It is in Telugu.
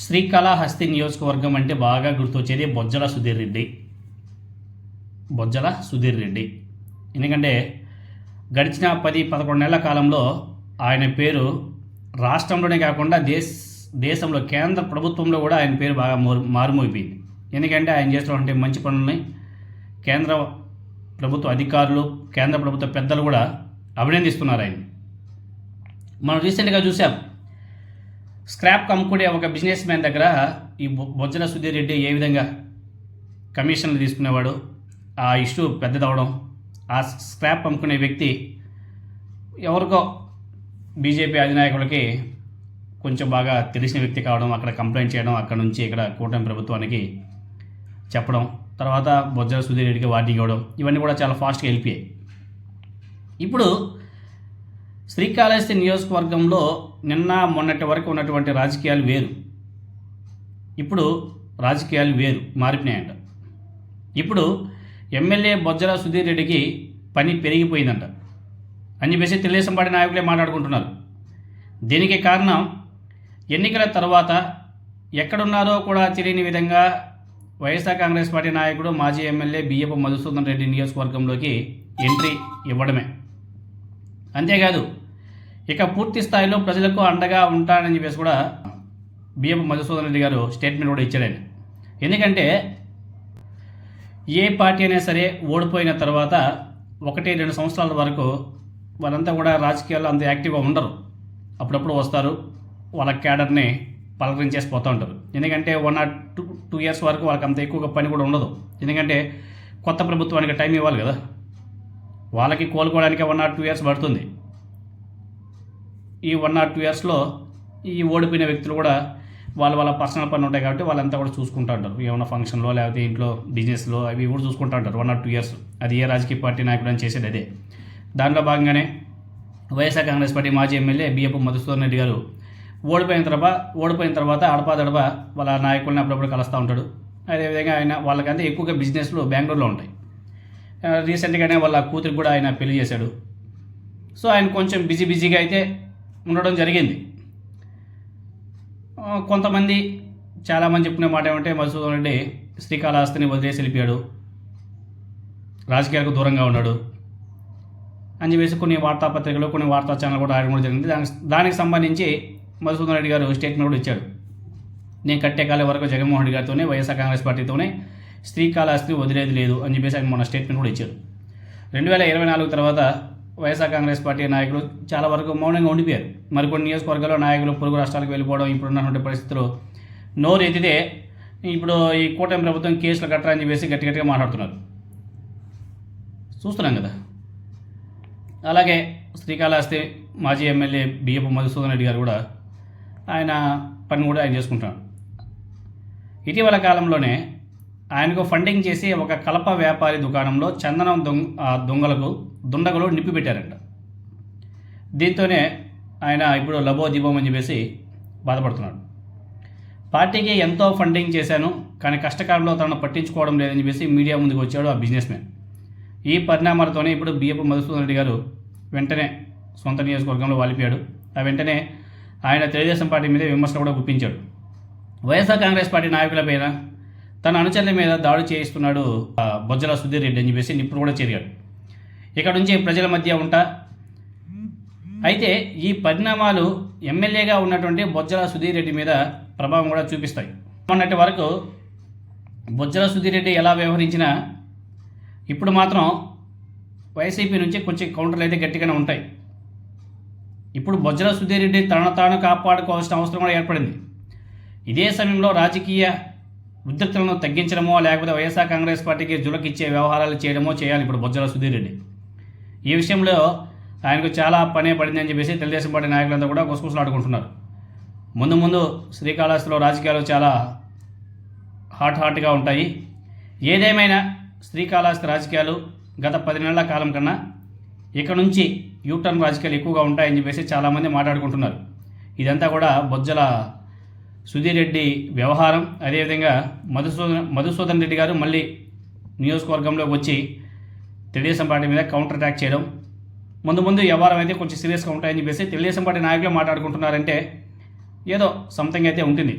శ్రీకాళహస్తి నియోజకవర్గం అంటే బాగా గుర్తొచ్చేది బొజ్జల సుధీర్ రెడ్డి. ఎందుకంటే గడిచిన 10-11 నెలల కాలంలో ఆయన పేరు రాష్ట్రంలోనే కాకుండా దేశంలో కేంద్ర ప్రభుత్వంలో కూడా ఆయన పేరు బాగా మారుమోగిపోయింది. ఎందుకంటే ఆయన చేస్తున్నటువంటి మంచి పనులని కేంద్ర ప్రభుత్వ అధికారులు, కేంద్ర ప్రభుత్వ పెద్దలు కూడా అభినందిస్తున్నారు ఆయన. మనం రీసెంట్గా చూసాం, స్క్రాప్ అమ్ముకునే ఒక బిజినెస్ మ్యాన్ దగ్గర ఈ బొజ్జల సుధీర్ రెడ్డి ఏ విధంగా కమిషన్లు తీసుకునేవాడు, ఆ ఇష్యూ పెద్దదవడం, ఆ స్క్రాప్ అమ్ముకునే వ్యక్తి ఎవరికో బీజేపీ అధినాయకులకి కొంచెం బాగా తెలిసిన వ్యక్తి కావడం, అక్కడ కంప్లైంట్ చేయడం, అక్కడ నుంచి ఇక్కడ కూటమి ప్రభుత్వానికి చెప్పడం, తర్వాత బొజ్జల సుధీర్ రెడ్డికి వార్నింగ్ ఇవ్వడం, ఇవన్నీ కూడా చాలా ఫాస్ట్గా వెళ్ళిపోయాయి. ఇప్పుడు శ్రీకాళహస్తి నియోజకవర్గంలో నిన్న మొన్నటి వరకు ఉన్నటువంటి రాజకీయాలు వేరు, ఇప్పుడు రాజకీయాలు వేరు, మారిపోయినాయంట. ఇప్పుడు ఎమ్మెల్యే బొజ్జల సుధీర్ రెడ్డికి పని పెరిగిపోయిందంట అని చెప్పేసి తెలుగుదేశం పార్టీ నాయకులే మాట్లాడుకుంటున్నారు. దీనికి కారణం ఎన్నికల తర్వాత ఎక్కడున్నారో కూడా తెలియని విధంగా వైఎస్ఆర్ కాంగ్రెస్ పార్టీ నాయకుడు మాజీ ఎమ్మెల్యే బియ్యపు మధుసూదన్ రెడ్డి నియోజకవర్గంలోకి ఎంట్రీ ఇవ్వడమే. అంతేకాదు ఇక పూర్తి స్థాయిలో ప్రజలకు అండగా ఉంటానని చెప్పేసి కూడా బియ్యపు మధుసూదన్ రెడ్డి గారు స్టేట్మెంట్ కూడా ఇచ్చాడని. ఎందుకంటే ఏ పార్టీ అయినా సరే ఓడిపోయిన తర్వాత 1-2 సంవత్సరాల వరకు వాళ్ళంతా కూడా రాజకీయాల్లో అంత యాక్టివ్గా ఉండరు. అప్పుడప్పుడు వస్తారు, వాళ్ళ క్యాడర్ని పలకరించేసి పోతూ ఉంటారు. ఎందుకంటే 1 or 2 years వరకు వాళ్ళకి అంత ఎక్కువగా పని కూడా ఉండదు. ఎందుకంటే కొత్త ప్రభుత్వానికి టైం ఇవ్వాలి కదా, వాళ్ళకి కోలుకోవడానికి 1 or 2 years పడుతుంది. ఈ 1 or 2 yearsలో ఈ ఓడిపోయిన వ్యక్తులు కూడా వాళ్ళ పర్సనల్ పని ఉంటాయి కాబట్టి వాళ్ళంతా కూడా చూసుకుంటూ ఉంటారు. ఏమైనా ఫంక్షన్లో లేకపోతే ఇంట్లో బిజినెస్లో అవి కూడా చూసుకుంటూ ఉంటారు 1 or 2 years. అది ఏ రాజకీయ పార్టీ నాయకుడు అని చేసేది అదే. దాంట్లో భాగంగానే వైఎస్ఆర్ కాంగ్రెస్ పార్టీ మాజీ ఎమ్మెల్యే బియ్యపు మధుసూదన్ రెడ్డి గారు ఓడిపోయిన తర్వాత అడపాదడప వాళ్ళ నాయకుల్ని అప్పుడప్పుడు కలుస్తూ ఉంటాడు. అదేవిధంగా ఆయన వాళ్ళకంటే ఎక్కువగా బిజినెస్లు బెంగళూరులో ఉంటాయి. రీసెంట్గానే వాళ్ళ కూతురికి కూడా ఆయన పెళ్లి చేశాడు. సో ఆయన కొంచెం బిజీగా అయితే ఉండడం జరిగింది. కొంతమంది చాలామంది చెప్పుకునే మాట ఏమంటే మధుసూదన్ రెడ్డి శ్రీకాళహస్తిని వదిలేసి వెళ్ళిపోయాడు, రాజకీయాలకు దూరంగా ఉన్నాడు అని చెప్పేసి కొన్ని వార్తాపత్రికలు, కొన్ని వార్తా ఛానల్ కూడా రాయడం కూడా జరిగింది. దానికి సంబంధించి మధుసూదన్ రెడ్డి గారు స్టేట్మెంట్ కూడా ఇచ్చాడు. నేను కట్టే కాలం వరకు జగన్మోహన్ రెడ్డి గారితోనే, వైఎస్ఆర్ కాంగ్రెస్ పార్టీతోనే శ్రీకాళహస్తిని వదిలేది లేదు అని చెప్పేసి ఆయన మొన్న స్టేట్మెంట్ కూడా ఇచ్చారు. 2024 తర్వాత వైఎస్ఆర్ కాంగ్రెస్ పార్టీ నాయకులు చాలా వరకు మౌనంగా ఉండిపోయారు. మరికొన్ని నియోజకవర్గాల్లో నాయకులు పొరుగు రాష్ట్రాలకు వెళ్ళిపోవడం, ఇప్పుడున్నటువంటి పరిస్థితుల్లో నోరు ఎత్తితే ఇప్పుడు ఈ కూటమి ప్రభుత్వం కేసులు కట్టరా అని చెప్పేసి గట్టిగా మాట్లాడుతున్నారు, చూస్తున్నాం కదా. అలాగే శ్రీకాళహస్తి మాజీ ఎమ్మెల్యే బియ్యపు మధుసూదన్ రెడ్డి గారు కూడా ఆయన పని కూడా ఆయన చేసుకుంటున్నాడు. ఇటీవల కాలంలోనే ఆయనకు ఫండింగ్ చేసి ఒక కలప వ్యాపారి దుకాణంలో చందనం దుండగులు నిప్పి పెట్టారంట. దీంతోనే ఆయన ఇప్పుడు లబోదిబోం అని చెప్పేసి బాధపడుతున్నాడు. పార్టీకి ఎంతో ఫండింగ్ చేశాను, కానీ కష్టకాలంలో తనను పట్టించుకోవడం లేదని చెప్పేసి మీడియా ముందుకు వచ్చాడు ఆ బిజినెస్ మ్యాన్. ఈ పరిణామాలతోనే ఇప్పుడు బియ్యపు మధుసూదన్ రెడ్డి గారు వెంటనే సొంత నియోజకవర్గంలో వాలిపోయాడు. ఆ వెంటనే ఆయన తెలుగుదేశం పార్టీ మీద విమర్శలు కూడా గుప్పించాడు. వైఎస్ఆర్ కాంగ్రెస్ పార్టీ నాయకులపైన, తన అనుచరుల మీద దాడి చేయిస్తున్నాడు బొజ్జల సుధీర్ రెడ్డి అని చెప్పేసి నిప్పుడు కూడా చేరాడు. ఇక్కడ నుంచి ప్రజల మధ్య ఉంటా. అయితే ఈ పరిణామాలు ఎమ్మెల్యేగా ఉన్నటువంటి బొజ్జల సుధీర్ రెడ్డి మీద ప్రభావం కూడా చూపిస్తాయి. మొన్నటి వరకు బొజ్జల సుధీర్ రెడ్డి ఎలా వ్యవహరించినా ఇప్పుడు మాత్రం వైసీపీ నుంచి కొంచెం కౌంటర్లు అయితే గట్టిగానే ఉంటాయి. ఇప్పుడు బొజ్జల సుధీర్ రెడ్డి తనను తాను కాపాడుకోవాల్సిన అవసరం కూడా ఏర్పడింది. ఇదే సమయంలో రాజకీయ ఉద్రిక్తలను తగ్గించడమో లేకపోతే వైఎస్ఆర్ కాంగ్రెస్ పార్టీకి జులకిచ్చే వ్యవహారాలు చేయడమో చేయాలి ఇప్పుడు బొజ్జల సుధీర్ రెడ్డి. ఈ విషయంలో ఆయనకు చాలా పనే పడింది అని చెప్పేసి తెలుగుదేశం పార్టీ నాయకులంతా కూడా గుసగుసలాడుకుంటున్నారు. ముందు శ్రీకాళహస్తిలో రాజకీయాలు చాలా హాట్గా ఉంటాయి. ఏదేమైనా శ్రీకాళహస్తి రాజకీయాలు గత 10 నెలల కాలం కన్నా ఇక నుంచి యూటర్న్ రాజకీయాలు ఎక్కువగా ఉంటాయని చెప్పేసి చాలామంది మాట్లాడుకుంటున్నారు. ఇదంతా కూడా బొజ్జల సుధీర్ రెడ్డి వ్యవహారం. అదేవిధంగా మధుసూదన్ రెడ్డి గారు మళ్ళీ నియోజకవర్గంలోకి వచ్చి తెలుగుదేశం పార్టీ మీద కౌంటర్ అటాక్ చేయడం, ముందు వ్యవహారం అయితే కొంచెం సీరియస్గా ఉంటాయని చెప్పేసి తెలుగుదేశం పార్టీ నాయకులు మాట్లాడుకుంటున్నారంటే ఏదో సంథింగ్ అయితే ఉంటుంది.